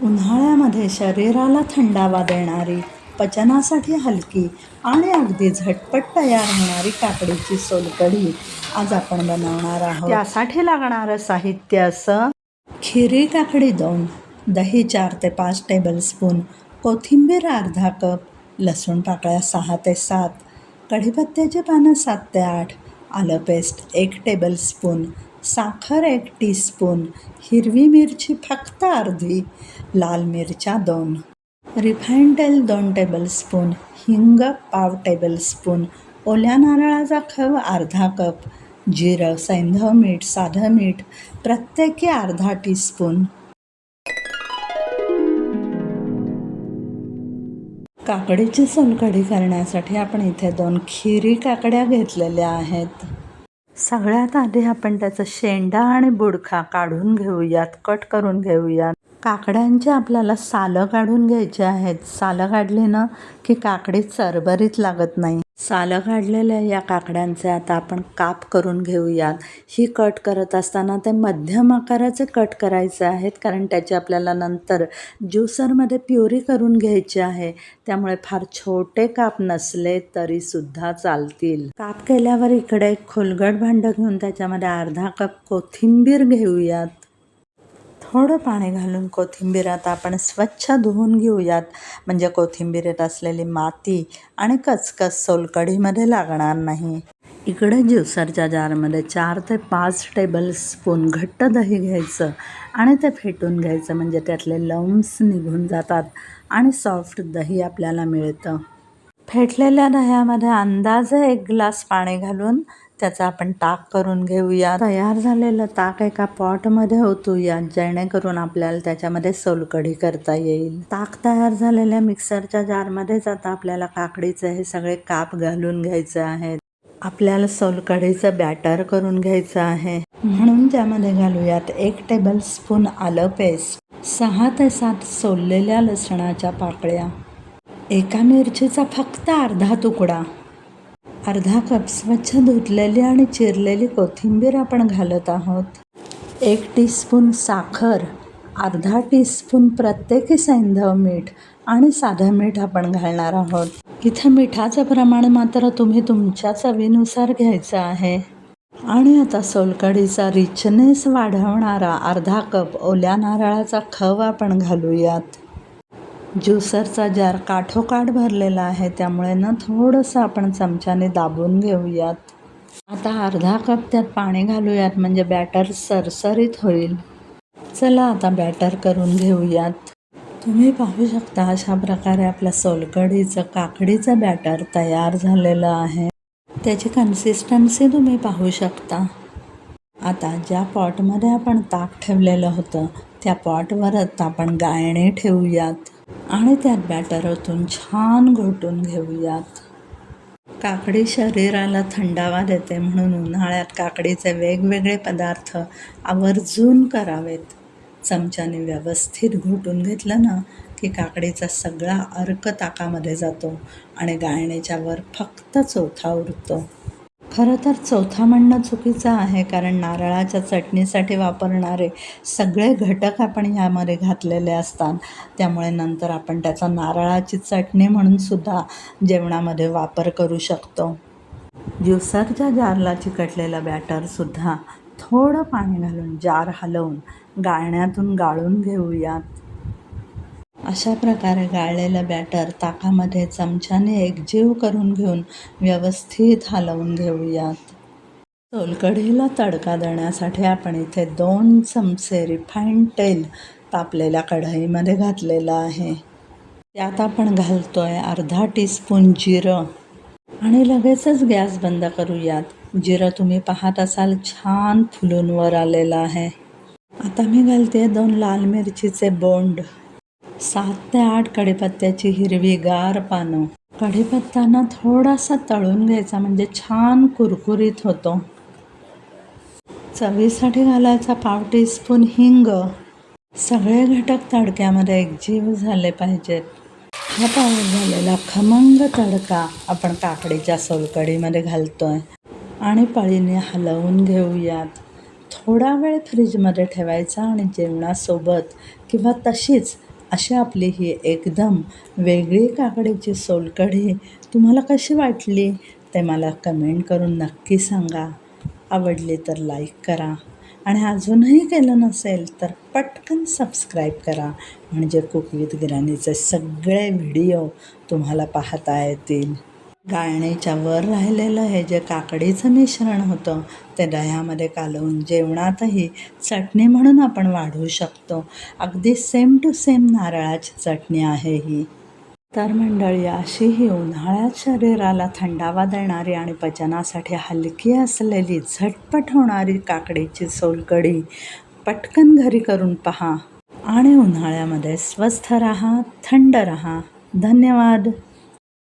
उन्हाळ्यामध्ये शरीराला थंडावा देणारी, पचनासाठी हलकी आणि अगदी झटपट तयार होणारी काकडीची सोलकढी आज आपण बनवणार आहोत. त्यासाठी लागणारं साहित्य असं: खिरी काकडी 2, दही 4 ते 5 टेबलस्पून, कोथिंबीर अर्धा कप, लसूण पाकळ्या 6 ते 7, कढीपत्त्याची पानं 7 ते 8, आलं पेस्ट 1 टेबलस्पून, साखर 1 टीस्पून, हिरवी मिरची फक्त अर्धी, लाल मिरच्या 2, रिफाईंड तेल 2 टेबलस्पून, हिंग पाव टेबलस्पून, ओल्या नारळाचा खव अर्धा कप, जिरं, सैंधव मीठ, साधं मीठ प्रत्येकी अर्धा टीस्पून. काकडीची सोलकढी करण्यासाठी आपण इथे 2 खिरी काकड्या घेतलेल्या आहेत. सगळ्यात आधी आपण त्याचं शेंडा आणि बुडखा काढून घेऊयात, कट करून घेऊयात. काकड्यांची आपल्याला सालं काढून घ्यायची आहेत. सालं काढली ना की काकडी चरबरीत लागत नाही. सालं काढलेल्या या काकड्यांचे आता आपण काप करून घेऊयात. ही कट करत असताना ते मध्यम आकाराचे कट करायचे आहेत, कारण त्याची आपल्याला नंतर ज्युसरमध्ये प्युरी करून घ्यायची आहे. त्यामुळे फार छोटे काप नसले तरीसुद्धा चालतील. काप केल्यावर इकडे एक खोलगट भांडं घेऊन त्याच्यामध्ये अर्धा कप कोथिंबीर घेऊयात. थोडं पाणी घालून कोथिंबीर आता आपण स्वच्छ धुवून घेऊयात, म्हणजे कोथिंबीरीत असलेली माती आणि कचकच सोलकढीमध्ये लागणार नाही. इकडे ज्युसरच्या जारमध्ये 4 ते 5 टेबलस्पून घट्ट दही घ्यायचं आणि ते फेटून घ्यायचं, म्हणजे त्यातले लम्स निघून जातात आणि सॉफ्ट दही आपल्याला मिळतं. फेटलेल्या दह्यामध्ये अंदाजे 1 ग्लास पाणी घालून त्याचा आपण ताक करून घेऊया. तयार झालेलं ताक एका पॉटमध्ये ओतूया, जेणेकरून आपल्याला त्याच्यामध्ये सोलकढी करता येईल. ताक तयार झालेल्या मिक्सरच्या जारमध्येच आता आपल्याला काकडीचे हे सगळे काप घालून घ्यायचे आहेत. आपल्याला सोलकढीचं बॅटर करून घ्यायचं आहे, म्हणून त्यामध्ये घालूयात 1 टेबलस्पून आलं पेस्ट, 6 ते 7 सोललेल्या लसणाच्या पाकळ्या, एका मिरचीचा फक्त अर्धा तुकडा, अर्धा कप स्वच्छ धुतलेली आणि चिरलेली कोथिंबीर आपण घालत आहोत, 1 टीस्पून साखर, अर्धा टीस्पून प्रत्येकी सैंधव मीठ आणि साधं मीठ आपण घालणार आहोत. इथं मिठाचं प्रमाण मात्र तुम्ही तुमच्या चवीनुसार घ्यायचं आहे. आणि आता सोलकढीचा रिचनेस वाढवणारा अर्धा कप ओल्या नारळाचा खव आपण घालूयात. ज्युसरचा जार काठोकाठ भरलेला आहे, त्यामुळे ना थोडंसं आपण चमच्याने दाबून घेऊयात. आता अर्धा कप त्यात पाणी घालूयात, म्हणजे बॅटर सरसरीत होईल. चला आता बॅटर करून घेऊयात. तुम्ही पाहू शकता अशा प्रकारे आपल्या सोलकढीचं काकडीचं बॅटर तयार झालेलं आहे. त्याची कन्सिस्टन्सी तुम्ही पाहू शकता. आता ज्या पॉटमध्ये आपण ताक ठेवलेलं होतं त्या पॉटवरच आपण गाळणी ठेवूयात आणि त्यात बॅटर ओतून छान घोटून घेऊयात. काकडी शरीराला थंडावा देते, म्हणून उन्हाळ्यात काकडीचे वेगवेगळे पदार्थ आवर्जून करावेत. चमच्याने व्यवस्थित घोटून घेतलं ना की काकडीचा सगळा अर्क ताकामध्ये जातो आणि गाळणीच्या वर फक्त चोथा उरतो. खरं तर चोथा म्हणणं चुकीचं आहे, कारण नारळाच्या चटणीसाठी वापरणारे सगळे घटक आपण ह्यामध्ये घातलेले असतात. त्यामुळे नंतर आपण त्याचा नारळाची चटणी म्हणून सुद्धा जेवणामध्ये वापर करू शकतो. ज्युसरच्या जारला चिकटलेलं बॅटरसुद्धा थोडं पाणी घालून जार हलवून गाळण्यातून गाळून घेऊयात. अशा प्रकारे गाळलेलं बॅटर ताकामध्ये चमच्याने एकजीव करून घेऊन व्यवस्थित हलवून घेऊयात. सोलकढीला तडका देण्यासाठी आपण इथे 2 चमचे रिफाईंड तेल तापलेल्या कढईमध्ये घातलेलं आहे. त्यात आपण घालतोय अर्धा टीस्पून जिरं आणि लगेचच गॅस बंद करूयात. जिरं तुम्ही पाहत असाल छान फुलून वर आलेलं आहे. आता मी घालते 2 लाल मिरचीचे बोंड, 7 ते 8 कढीपत्त्याची हिरवीगार पानं. कढीपत्ताना थोडासा तळून घ्यायचा, म्हणजे छान कुरकुरीत होतो. चवीसाठी घालायचा पाव टीस्पून हिंग. सगळे घटक तडक्यामध्ये एकजीव झाले पाहिजेत. हा तयार झालेला खमंग तडका आपण काकडीच्या सोलकढीमध्ये घालतोय आणि पळीने हलवून घेऊयात. थोडा वेळ फ्रीजमध्ये ठेवायचा आणि जेवणासोबत किंवा तशीच अशी आपली ही एकदम वेगळी काकडीची सोलकढी तुम्हाला कशी वाटली ते मला कमेंट करून नक्की सांगा. आवडली तर लाईक करा आणि अजूनही केलं नसेल तर पटकन सबस्क्राईब करा, म्हणजे कुक विथ गिराणीचे सगळे व्हिडिओ तुम्हाला पाहता येतील. गाळणीच्या वर राहिलेलं हे जे काकडीचं मिश्रण होतं ते दह्यामध्ये कालवून जेवणातही चटणी म्हणून आपण वाढवू शकतो. अगदी सेम टू सेम नारळाची चटणी आहे ही. तर मंडळी, अशी ही उन्हाळ्यात शरीराला थंडावा देणारी आणि पचनासाठी हलकी असलेली झटपट होणारी काकडीची सोलकढी पटकन घरी करून पहा आणि उन्हाळ्यामध्ये स्वस्थ राहा, थंड राहा. धन्यवाद.